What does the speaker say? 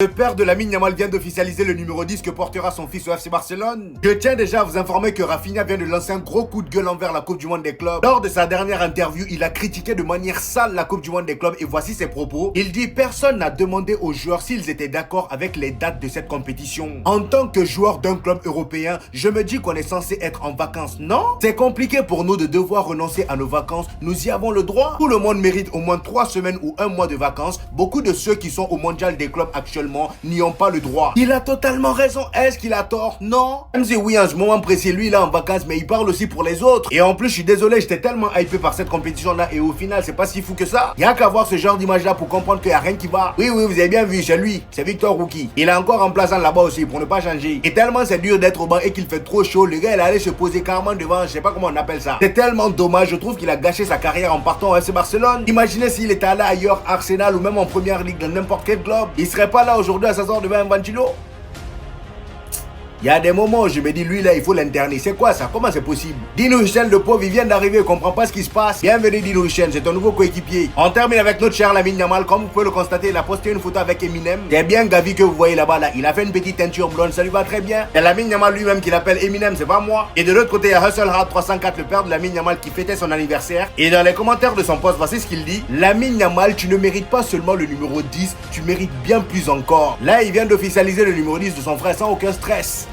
Le père de Lamine Yamal vient d'officialiser le numéro 10 que portera son fils au FC Barcelone. Je tiens déjà à vous informer que Rafinha vient de lancer un gros coup de gueule envers la Coupe du Monde des clubs. Lors de sa dernière interview, il a critiqué de manière sale la Coupe du Monde des clubs et voici ses propos. Il dit: personne n'a demandé aux joueurs s'ils étaient d'accord avec les dates de cette compétition. En tant que joueur d'un club européen, je me dis qu'on est censé être en vacances, non? C'est compliqué pour nous de devoir renoncer à nos vacances, nous y avons le droit. Tout le monde mérite au moins 3 semaines ou 1 mois de vacances. Beaucoup de ceux qui sont au mondial des clubs actuellement n'y ont pas le droit. Il a totalement raison. Est-ce qu'il a tort? Non. Même si oui, en ce moment précis, lui il est en vacances, mais il parle aussi pour les autres. Et en plus, je suis désolé, j'étais tellement hypé par cette compétition-là et au final, c'est pas si fou que ça. Y a qu'à voir ce genre d'image-là pour comprendre qu'il y a rien qui va. Oui, vous avez bien vu, chez lui, c'est Victor Rouki. Il est encore remplaçant là-bas aussi pour ne pas changer. Et tellement c'est dur d'être au banc et qu'il fait trop chaud, le gars il est allé se poser carrément devant, je sais pas comment on appelle ça. C'est tellement dommage, je trouve qu'il a gâché sa carrière en partant au FC Barcelone. Imaginez s'il était allé ailleurs, Arsenal ou même en première ligue dans n'importe quel club. Il serait pas là aujourd'hui à 16h devant un ventilo. Il y a des moments où je me dis, lui là, il faut l'interner. C'est quoi ça? Comment c'est possible? Dino Huchen, le pauvre, il vient d'arriver, il comprend pas ce qui se passe. Bienvenue Dino Huchen, c'est ton nouveau coéquipier. On termine avec notre cher Lamine Yamal. Comme vous pouvez le constater, il a posté une photo avec Eminem. C'est bien Gavi que vous voyez là-bas là. Il a fait une petite teinture blonde, ça lui va très bien. C'est Lamine Yamal lui-même qui l'appelle Eminem, c'est pas moi. Et de l'autre côté, il y a Hustle Hard 304, le père de Lamine Yamal, qui fêtait son anniversaire. Et dans les commentaires de son post, voici ce qu'il dit: Lamine Yamal, tu ne mérites pas seulement le numéro 10, tu mérites bien plus encore. Là, il vient d'officialiser le numéro 10 de son frère sans aucun stress.